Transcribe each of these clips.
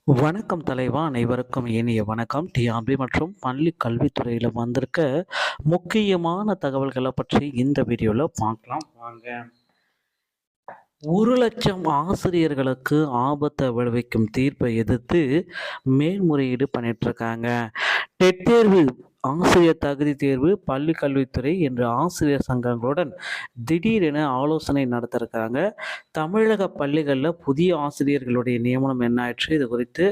வணக்கம் தலைவா, அனைவருக்கும் இனிய வணக்கம். டிஆர்பி மற்றும் பள்ளி கல்வித்துறையில் வந்திருக்க முக்கியமான தகவல்களை பற்றி இந்த வீடியோவில் பார்க்கலாம் வாங்க. 1,00,000 ஆசிரியர்களுக்கு ஆபத்தை விளைவிக்கும் தீர்ப்பை எதிர்த்து மேல்முறையீடு பண்ணிட்டு இருக்காங்க. டெட் தேர்வு, ஆசிரியர் தகுதி தேர்வு, பள்ளி கல்வித்துறை என்ற ஆசிரியர் சங்கங்களுடன் திடீரென ஆலோசனை நடத்திருக்காங்க. தமிழக பள்ளிகளில் புதிய ஆசிரியர்களுடைய நியமனம் என்ன ஆயிற்று, இது குறித்து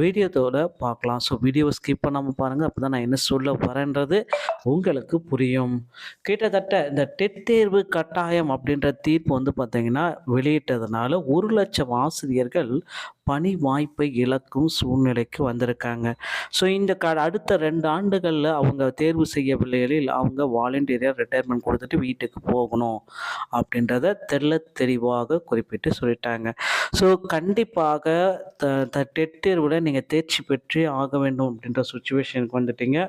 வீடியோத்தோட பார்க்கலாம். ஸோ வீடியோவை ஸ்கிப் பண்ணாமல் பாருங்கள், அப்போ தான் நான் என்ன சொல்ல வரேன்றது உங்களுக்கு புரியும். கிட்டத்தட்ட இந்த டெட் தேர்வு கட்டாயம் அப்படின்ற தீர்ப்பு வந்து பார்த்தீங்கன்னா வெளியிட்டதுனால 1,00,000 ஆசிரியர்கள் பணி வாய்ப்பை இழக்கும் சூழ்நிலைக்கு வந்திருக்காங்க. ஸோ இந்த அடுத்த 2 ஆண்டுகளில் அவங்க தேர்வு செய்யவில்லைகளில் அவங்க வாலண்டியராக ரிட்டையர்மெண்ட் கொடுத்துட்டு வீட்டுக்கு போகணும் அப்படின்றத தெளிவாக குறிப்பிட்டு சொல்லிட்டாங்க. ஸோ கண்டிப்பாக டெட் தேர்வில் நீங்கள் தேர்ச்சி பெற்றே ஆக வேண்டும் அப்படின்ற சுச்சுவேஷனுக்கு வந்துட்டீங்க.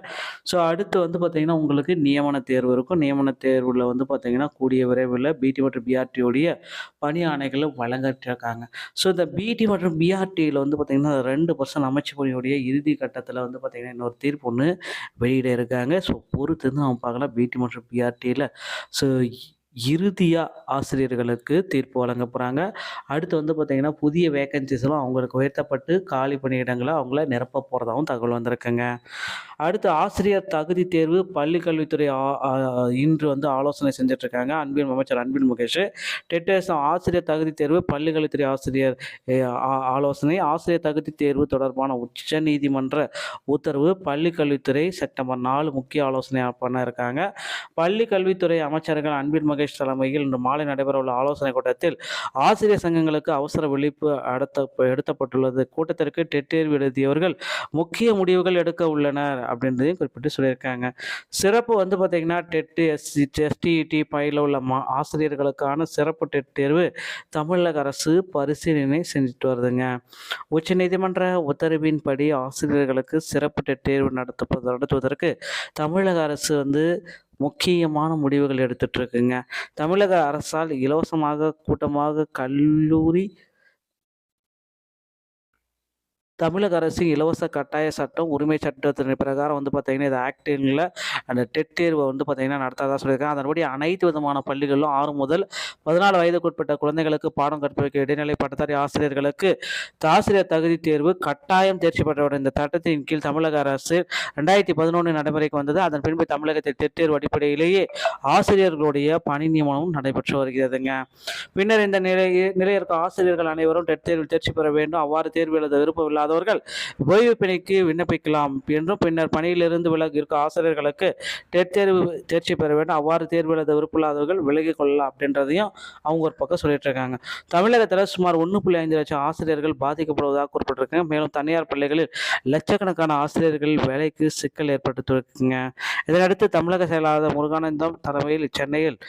ஸோ அடுத்து வந்து பார்த்திங்கன்னா உங்களுக்கு நியமன தேர்வு இருக்கும். நியமன தேர்வில் வந்து பார்த்திங்கன்னா கூடிய விரைவில் பிடி மற்றும் பிஆர்டியோடைய பணி ஆணைகளை வழங்கிட்டுருக்காங்க. ஸோ இந்த பிடி மற்றும் பிஆர்டியில் வந்து பார்த்திங்கன்னா 2% அமைச்சு பணியுடைய இறுதி கட்டத்தில் வந்து பார்த்திங்கன்னா இன்னொரு தீர்ப்பு ஒன்று வெளியிட இருக்காங்க. ஸோ பொறுத்து வந்து நம்ம பார்க்கலாம் பிடி மற்றும் பிஆர்டியில். ஸோ இறுதியாக ஆசிரியர்களுக்கு தீர்ப்பு வழங்க போகிறாங்க. அடுத்து வந்து பார்த்திங்கன்னா புதிய வேக்கன்சிஸ்லாம் அவங்களுக்கு உயர்த்தப்பட்டு காலி பணியிடங்களை அவங்கள நிரப்ப போகிறதாகவும் தகவல் வந்திருக்குங்க. அடுத்து ஆசிரியர் தகுதி தேர்வு, பள்ளி கல்வித்துறை இன்று வந்து ஆலோசனை செஞ்சிட்ருக்காங்க. அமைச்சர் அன்பில் மகேஷ் டெட் ஆசிரியர் தகுதி தேர்வு, பள்ளி கல்வித்துறை ஆசிரியர் ஆலோசனை, ஆசிரியர் தகுதி தேர்வு தொடர்பான உச்ச நீதிமன்ற உத்தரவு, பள்ளி கல்வித்துறை செப்டம்பர் 4 முக்கிய ஆலோசனை பண்ண இருக்காங்க. பள்ளி கல்வித்துறை அமைச்சர்கள் அன்பில் மகேஷ் தலைமையில் இன்று மாலை நடைபெறவுள்ள ஆலோசனை கூட்டத்தில் ஆசிரியர் சங்கங்களுக்கு அவசர விழிப்பு எடுத்தப்பட்டுள்ளது. கூட்டத்திற்கு டெட் தேர்வு எழுதியவர்கள் முக்கிய முடிவுகள் எடுக்க உள்ளனர் அப்படின்றதையும் குறிப்பிட்டு சொல்லியிருக்காங்க. சிறப்பு வந்து பார்த்திங்கன்னா டெட் எஸ்டிஇடி பயில உள்ள ஆசிரியர்களுக்கான சிறப்பு டெட் தேர்வு தமிழக அரசு பரிசீலனை செஞ்சுட்டு வருதுங்க. உச்சநீதிமன்ற உத்தரவின்படி ஆசிரியர்களுக்கு சிறப்பு டெட் தேர்வு நடத்துவதற்கு தமிழக அரசு வந்து முக்கியமான முடிவுகள் எடுத்துட்டு இருக்குங்க. தமிழக அரசால் இலவசமாக கூட்டமாக கல்லூரி தமிழக அரசின் இலவச கட்டாய சட்டம் உரிமை சட்டத்தின் பிரகாரம் வந்து பார்த்திங்கன்னா இது ஆக்டிங்கில் அந்த டெட் தேர்வை வந்து பார்த்திங்கன்னா நடத்தாதான் சொல்லியிருக்காங்க. அதன்படி அனைத்து விதமான பள்ளிகளிலும் 6 முதல் 14 வயதுக்குட்பட்ட குழந்தைகளுக்கு பாடம் கற்பிக்க இடைநிலை பட்டதாரி ஆசிரியர்களுக்கு ஆசிரியர் தகுதி தேர்வு கட்டாயம் தேர்ச்சி பெற்றவர். இந்த சட்டத்தின் கீழ் தமிழக அரசு 2011 நடைமுறைக்கு வந்தது. அதன் பின்பு தமிழகத்தில் டெட் தேர்வு அடிப்படையிலேயே ஆசிரியர்களுடைய பணி நியமனமும் நடைபெற்று வருகிறதுங்க. பின்னர் இந்த நிலையிற்கு ஆசிரியர்கள் அனைவரும் டெட் தேர்வில் தேர்ச்சி பெற வேண்டும். அவ்வாறு தேர்வு எழுத விருப்பமில்லாதவர்கள் ஓய்வு பணிக்கு விண்ணப்பிக்கலாம் என்றும், பின்னர் பணியிலிருந்து விலகி இருக்க ஆசிரியர்களுக்கு டெட் தேர்வு தேர்ச்சி பெற வேண்டும். அவ்வாறு தேர்வு எழுத விருப்பமில்லாதவர்கள் விலகிக் கொள்ளலாம் அப்படின்றதையும் அவங்க ஒரு பக்கம் சொல்லிட்டு இருக்காங்க. தமிழகத்தில் சுமார் 1.5 லட்சம் ஆசிரியர்கள் பாதிக்கப்படுவதாக குறிப்பிட்டிருக்காங்க. மேலும் தனியார் பள்ளிகளில் லட்சக்கணக்கான ஆசிரியர்கள் வேலைக்கு சிக்கல் ஏற்பட்டு இருக்குங்க. இதனையடுத்து தமிழக செயலாளர் முருகானந்தம் தலைமையில் சென்னையில்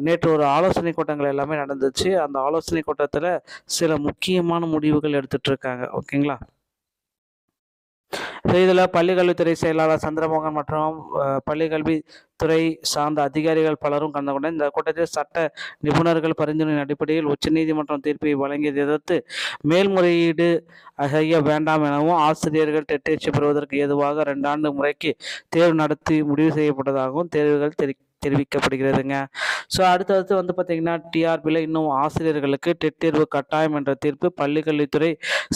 நேற்று ஒரு ஆலோசனை கூட்டங்கள் எல்லாமே நடந்துச்சு. அந்த ஆலோசனை கூட்டத்தில் சில முக்கியமான முடிவுகள் எடுத்துட்டு இருக்காங்க. ஓகேங்களா. இதில் பள்ளிக்கல்வித்துறை செயலாளர் சந்திரமோகன் மற்றும் பள்ளிக்கல்வித்துறை சார்ந்த அதிகாரிகள் பலரும் கலந்து கொண்ட இந்த கூட்டத்தில் சட்ட நிபுணர்கள் பரிந்துரையின் அடிப்படையில் உச்சநீதிமன்றம் தீர்ப்பை வழங்கியதை எதிர்த்து மேல்முறையீடு செய்ய வேண்டாம் எனவும், ஆசிரியர்கள் டெட் தேர்ச்சி பெறுவதற்கு ஏதுவாக 2 ஆண்டு முறைக்கு தேர்வு நடத்தி முடிவு செய்யப்பட்டதாகவும் தேர்வுகள் தெரிவிக்கப்படுகிறதுங்க. ஸோ அடுத்தடுத்து வந்து பார்த்திங்கன்னா டிஆர்பியில் இன்னும் ஆசிரியர்களுக்கு டெட் தேர்வு கட்டாயம் என்ற தீர்ப்பு பள்ளிக்கல்வித்துறை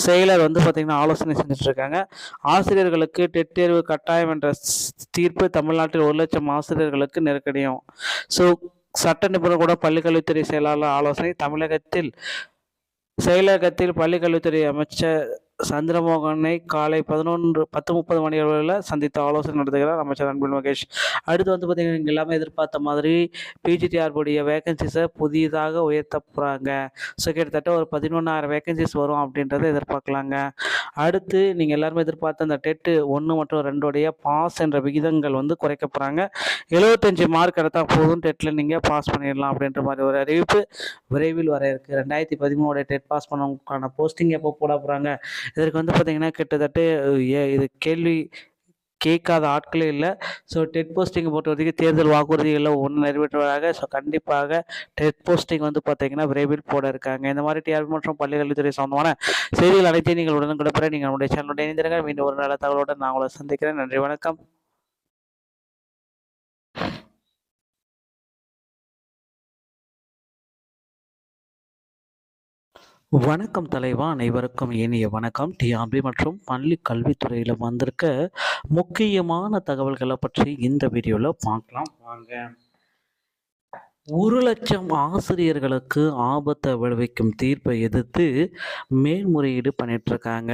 செயலர் வந்து பார்த்திங்கன்னா ஆலோசனை செஞ்சுட்டு இருக்காங்க. ஆசிரியர்களுக்கு டெட் தேர்வு கட்டாயம் என்ற தீர்ப்பு தமிழ்நாட்டில் 1,00,000 ஆசிரியர்களுக்கு நெருக்கடியும். ஸோ சட்ட நிபுணர் கூட பள்ளிக்கல்வித்துறை செயலாளர் ஆலோசனை. செயலகத்தில் பள்ளிக்கல்வித்துறை அமைச்சர் சந்திரமோகனை காலை 10:30 மணி அளவில் சந்தித்து ஆலோசனை நடத்துகிறார் அமைச்சர் அன்பில் மகேஷ். அடுத்து வந்து பார்த்திங்கன்னா இங்கே எல்லாமே எதிர்பார்த்த மாதிரி பிஜிடிஆர்புடைய வேகன்சிஸை புதிதாக உயர்த்த போகிறாங்க. ஸோ கிட்டத்தட்ட ஒரு 11,000 வேகன்சிஸ் வரும் அப்படின்றத எதிர்பார்க்கலாங்க. அடுத்து நீங்கள் எல்லாருமே எதிர்பார்த்த அந்த டெட்டு 1 மற்றும் 2 பாஸ் என்ற விகிதங்கள் வந்து குறைக்க போகிறாங்க. 75 மார்க் எடுத்தால் போதும், டெட்டில் நீங்கள் பாஸ் பண்ணிடலாம் அப்படின்ற மாதிரி ஒரு அறிவிப்பு விரைவில் வர இருக்குது. 2013 டெட் பாஸ் பண்ணவங்களுக்கான போஸ்டிங் எப்போ போட போகிறாங்க, இதற்கு வந்து பார்த்திங்கன்னா கிட்டத்தட்ட இது கேள்வி கேட்காத ஆட்களே இல்லை. ஸோ டெட் போஸ்டிங்கை பொறுத்த வரைக்கும் தேர்தல் வாக்குறுதிகளில் ஒன்று நிறைவேற்றுவதாக. ஸோ கண்டிப்பாக டெட் போஸ்டிங் வந்து பார்த்தீங்கன்னா விரைவில் போட இருக்காங்க. இந்த மாதிரி டிஆர்பி மற்றும் பள்ளி கல்வித்துறை சம்பந்தமான செய்திகள் அனைத்தையும் நீங்கள் உடனுக்குடன் பெற நீங்கள் நம்முடைய சேனலுடைய இணைந்திருங்க. மீண்டும் ஒரு நல்ல தகவலுடன் நான் உங்களை சந்திக்கிறேன். நன்றி, வணக்கம். வணக்கம் தலைவா, அனைவருக்கும் இனிய வணக்கம். டிஆர்பி மற்றும் பள்ளி கல்வித்துறையில் வந்திருக்க முக்கியமான தகவல்களை பற்றி இந்த வீடியோவில் பார்க்கலாம் வாங்க. 1,00,000 ஆசிரியர்களுக்கு ஆபத்தை விளைவிக்கும் தீர்ப்பை எதிர்த்து மேல்முறையீடு பண்ணிட்டு இருக்காங்க.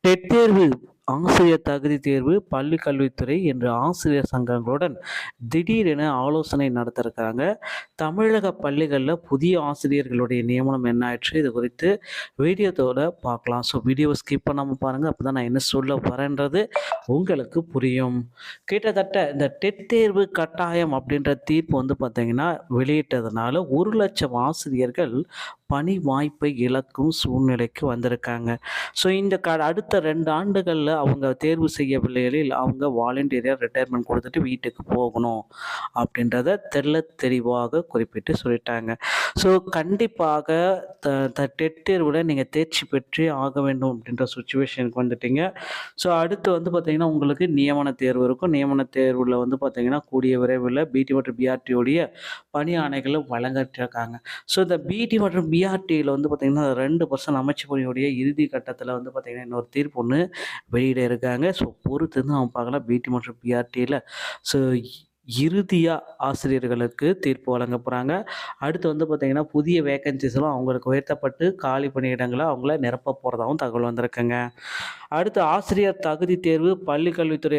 டெட் தேர்வு, ஆசிரியர் தகுதி தேர்வு, பள்ளி கல்வித்துறை என்ற ஆசிரியர் சங்கங்களுடன் திடீரென ஆலோசனை நடத்திருக்காங்க. தமிழக பள்ளிகளில் புதிய ஆசிரியர்களுடைய நியமனம் என்ன ஆயிடுச்சு, இது குறித்து வீடியோத்தோட பார்க்கலாம். ஸோ வீடியோவை ஸ்கிப் பண்ணாமல் பாருங்கள், அப்போ தான் நான் என்ன சொல்ல வரேன்றது உங்களுக்கு புரியும். கிட்டத்தட்ட இந்த டெட் தேர்வு கட்டாயம் அப்படின்ற தீர்ப்பு வந்து பார்த்தீங்கன்னா வெளியிட்டதுனால 1,00,000 ஆசிரியர்கள் பணி வாய்ப்பை இழக்கும் சூழ்நிலைக்கு வந்திருக்காங்க. ஸோ இந்த அடுத்த 2 ஆண்டுகளில் அவங்க தேர்வு செய்யவில்லைகளில் அவங்க வாலண்டியராக ரிட்டையர்மெண்ட் கொடுத்துட்டு வீட்டுக்கு போகணும் அப்படின்றத தெளிவாக குறிப்பிட்டு சொல்லிட்டாங்க. ஸோ கண்டிப்பாக டெட் தேர்வில் நீங்கள் தேர்ச்சி பெற்றே ஆக வேண்டும் அப்படின்ற சுச்சுவேஷனுக்கு வந்துட்டீங்க. ஸோ அடுத்து வந்து பார்த்திங்கன்னா உங்களுக்கு நியமன தேர்வு இருக்கும். நியமன தேர்வில் வந்து பார்த்திங்கன்னா கூடிய விரைவில் பிடி மற்றும் பிஆர்டியோடைய பணி ஆணைகளை வழங்கிட்டிருக்காங்க. ஸோ இந்த பிடி மற்றும் பிஆர்டியில் வந்து பார்த்திங்கன்னா 2% அமைச்சு பணியுடைய இறுதி கட்டத்தில் வந்து பார்த்திங்கன்னா இன்னொரு தீர்ப்பு ஒன்று வெளியிட இருக்காங்க. ஸோ பொறுத்து தான் அவங்க பார்க்கலாம் பிடி மற்றும் பிஆர்டியில். ஸோ இறுதியாக ஆசிரியர்களுக்கு தீர்ப்பு வழங்க போகிறாங்க. அடுத்து வந்து பார்த்திங்கன்னா புதிய வேக்கன்சிஸ்லாம் அவங்களுக்கு உயர்த்தப்பட்டு காலி பணியிடங்களை அவங்கள நிரப்ப போகிறதாகவும் தகவல் வந்திருக்குங்க. அடுத்து ஆசிரியர் தகுதி தேர்வு, பள்ளி கல்வித்துறை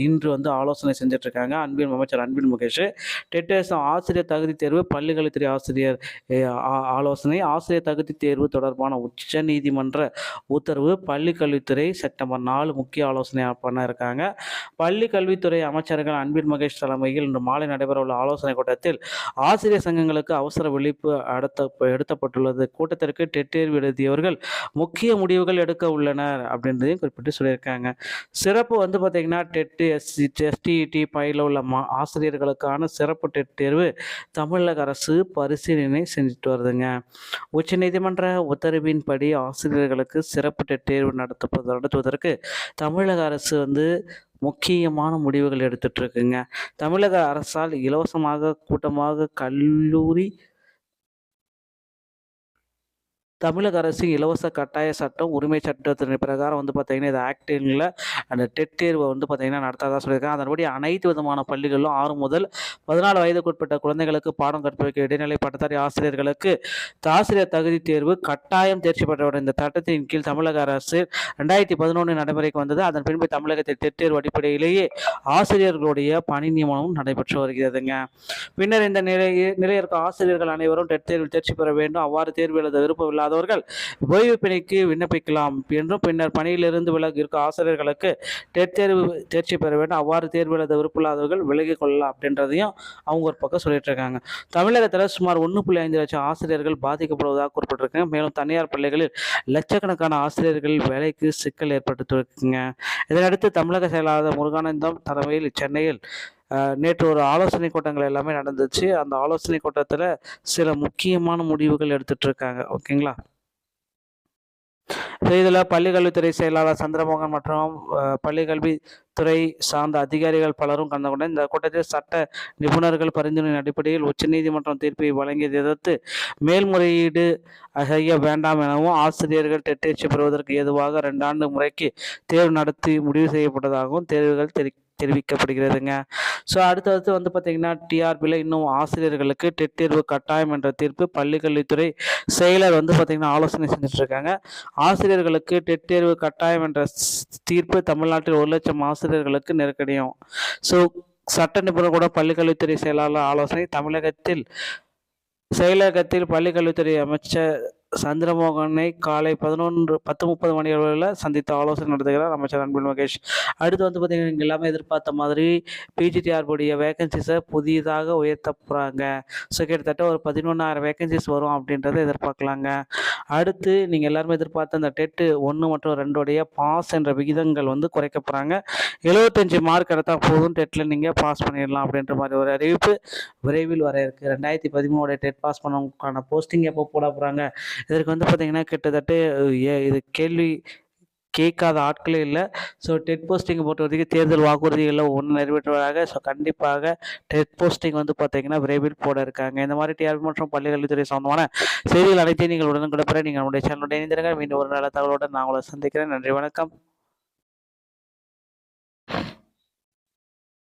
இன்று வந்து ஆலோசனை செஞ்சிட்ருக்காங்க. அமைச்சர் அன்பில் மகேஷ் டெட் ஆசிரியர் தகுதி தேர்வு, பள்ளி கல்வித்துறை ஆசிரியர் ஆலோசனை, ஆசிரியர் தகுதி தேர்வு தொடர்பான உச்ச நீதிமன்ற உத்தரவு, பள்ளி கல்வித்துறை செப்டம்பர் 4 முக்கிய ஆலோசனை பண்ண இருக்காங்க. பள்ளி கல்வித்துறை அமைச்சர்கள் அன்பில் மகேஷ் தலைமையில் இன்று மாலை நடைபெறவுள்ள ஆலோசனை கூட்டத்தில் ஆசிரியர் சங்கங்களுக்கு அவசர விழிப்பு எடுத்தப்பட்டுள்ளது. கூட்டத்திற்கு டெட் தேர்வு எழுதியவர்கள் முக்கிய முடிவுகள் எடுக்க உள்ளனர் அப்படின்றதையும் குறிப்பிட்டு சொல்லியிருக்காங்க. சிறப்பு வந்து பார்த்தீங்கன்னா டெட் எஸ்டிஇடி பயில உள்ள ஆசிரியர்களுக்கான சிறப்பு டெட் தேர்வு தமிழக அரசு பரிசீலனை செஞ்சுட்டு வருதுங்க. உச்சநீதிமன்ற உத்தரவின்படி ஆசிரியர்களுக்கு சிறப்பு டெட் தேர்வு நடத்துவதற்கு தமிழக அரசு வந்து முக்கியமான முடிவுகள் எடுத்துட்டு இருக்குங்க. தமிழக அரசால் இலவசமாக கூட்டமாக கல்லூரி தமிழக அரசின் இலவச கட்டாய சட்டம் உரிமை சட்டத்தின் பிரகாரம் வந்து பார்த்தீங்கன்னா இது ஆக்டிங்கில் அந்த டெட் தேர்வை வந்து பார்த்தீங்கன்னா நடத்தாதான் சொல்லியிருக்காங்க. அதன்படி அனைத்து விதமான பள்ளிகளிலும் 6 முதல் 14 வயதுக்குட்பட்ட குழந்தைகளுக்கு பாடம் கற்பிக்க இடைநிலை பட்டதாரி ஆசிரியர்களுக்கு ஆசிரியர் தகுதி தேர்வு கட்டாயம் தேர்ச்சி பெற்றவுடன் இந்த சட்டத்தின் கீழ் தமிழக அரசு 2011 நடைமுறைக்கு வந்தது. அதன் பின்பு தமிழகத்தில் டெட் தேர்வு அடிப்படையிலேயே ஆசிரியர்களுடைய பணி நியமனமும் நடைபெற்று வருகிறதுங்க. பின்னர் இந்த நிலையில் இருக்க ஆசிரியர்கள் அனைவரும் டெட் தேர்வில் தேர்ச்சி பெற வேண்டும். அவ்வாறு தேர்வு எழுத விருப்பம் இல்லாதவர்கள் ஓய்வு பிணைக்கு விண்ணப்பிக்கலாம் என்றும், பின்னர் பணியிலிருந்து விலகி இருக்க ஆசிரியர்களுக்கு டெட் தேர்வு தேர்ச்சி பெற வேண்டும். அவ்வாறு தேர்வு எழுத விருப்பமில்லாதவர்கள் விலகிக் கொள்ளலாம் அப்படின்றதையும் அவங்க ஒரு பக்கம் சொல்லிட்டு இருக்காங்க. தமிழகத்தில் சுமார் 1.5 லட்சம் ஆசிரியர்கள் பாதிக்கப்படுவதாக குறிப்பிட்டிருக்காங்க. மேலும் தனியார் பள்ளிகளில் லட்சக்கணக்கான ஆசிரியர்கள் வேலைக்கு சிக்கல் ஏற்பட்டு இருக்குங்க. இதனையடுத்து தமிழக செயலாளர் முருகானந்தம் தலைமையில் சென்னையில் நேற்று ஒரு ஆலோசனை கூட்டங்கள் எல்லாமே நடந்துச்சு. அந்த ஆலோசனை கூட்டத்தில் சில முக்கியமான முடிவுகள் எடுத்துட்டு இருக்காங்க. ஓகேங்களா? இதில் பள்ளிக்கல்வித்துறை செயலாளர் சந்திரமோகன் மற்றும் பள்ளிக்கல்வித்துறை சார்ந்த அதிகாரிகள் பலரும் கலந்து கொண்ட இந்த கூட்டத்தில் சட்ட நிபுணர்கள் பரிந்துரையின் அடிப்படையில் உச்சநீதிமன்றம் தீர்ப்பை வழங்கியதை எதிர்த்து மேல்முறையீடு செய்ய வேண்டாம் எனவும், ஆசிரியர்கள் டெட் தேர்ச்சி பெறுவதற்கு ஏதுவாக 2 ஆண்டு முறைக்கு தேர்வு நடத்தி முடிவு செய்யப்பட்டதாகவும் தேர்வுகள் தெரிவிக்கப்படுகிறதுங்க. ஸோ அடுத்தடுத்து வந்து பார்த்திங்கன்னா டிஆர்பியில் இன்னும் ஆசிரியர்களுக்கு டெட் தேர்வு கட்டாயம் என்ற தீர்ப்பு பள்ளிக்கல்வித்துறை செயலர் வந்து பார்த்திங்கன்னா ஆலோசனை செஞ்சுட்டு இருக்காங்க. ஆசிரியர்களுக்கு டெட் தேர்வு கட்டாயம் என்ற தீர்ப்பு தமிழ்நாட்டில் 1,00,000 ஆசிரியர்களுக்கு நெருக்கடியும். ஸோ சட்ட நிபுணர் கூட பள்ளிக்கல்வித்துறை செயலாளர் ஆலோசனை. தமிழகத்தில் செயலகத்தில் பள்ளிக்கல்வித்துறை அமைச்சர் சந்திரமோகனை காலை 10:30 மணி அளவில் சந்தித்து ஆலோசனை நடத்துகிறார் அமைச்சர் அன்பில் மகேஷ். அடுத்து வந்து பார்த்தீங்கன்னா, நீங்கள் எல்லாமே எதிர்பார்த்த மாதிரி பிஜிடிஆர்புடைய வேகன்சிஸை புதிதாக உயர்த்த போகிறாங்க. ஸோ கிட்டத்தட்ட ஒரு 11,000 வேகன்சிஸ் வரும் அப்படின்றத எதிர்பார்க்கலாங்க. அடுத்து நீங்கள் எல்லாருமே எதிர்பார்த்த அந்த டெட்டு 1 மற்றும் 2 பாஸ் என்ற விகிதங்கள் வந்து குறைக்க போகிறாங்க. 75 மார்க் எடுத்தால் போதும், டெட்டில் நீங்கள் பாஸ் பண்ணிடலாம் அப்படின்ற மாதிரி ஒரு அறிவிப்பு விரைவில் வர இருக்குது. 2013 டெட் பாஸ் பண்ணவங்களுக்கான போஸ்டிங் எப்போ போட போகிறாங்க? இதற்கு வந்து பார்த்திங்கன்னா கிட்டத்தட்ட இது கேள்வி கேட்காத ஆட்களே இல்லை. ஸோ டெட் போஸ்டிங்கை பொறுத்த வரைக்கும் தேர்தல் வாக்குறுதிகளில் ஒன்று நிறைவேற்றுவதாக. ஸோ கண்டிப்பாக டெட் போஸ்டிங் வந்து பார்த்திங்கன்னா விரைவில் போட இருக்காங்க. இந்த மாதிரி டிஆர்பி மற்றும் பள்ளி கல்வித்துறை சம்பந்தமான செய்திகள் அனைத்தையும் நீங்கள் உடனுக்குடன் பெற நீங்கள் நம்முடைய சேனலுடைய இணைந்திருங்க. மீண்டும் ஒரு நல்ல தகவலுடன் நான் உங்களை சந்திக்கிறேன். நன்றி, வணக்கம்.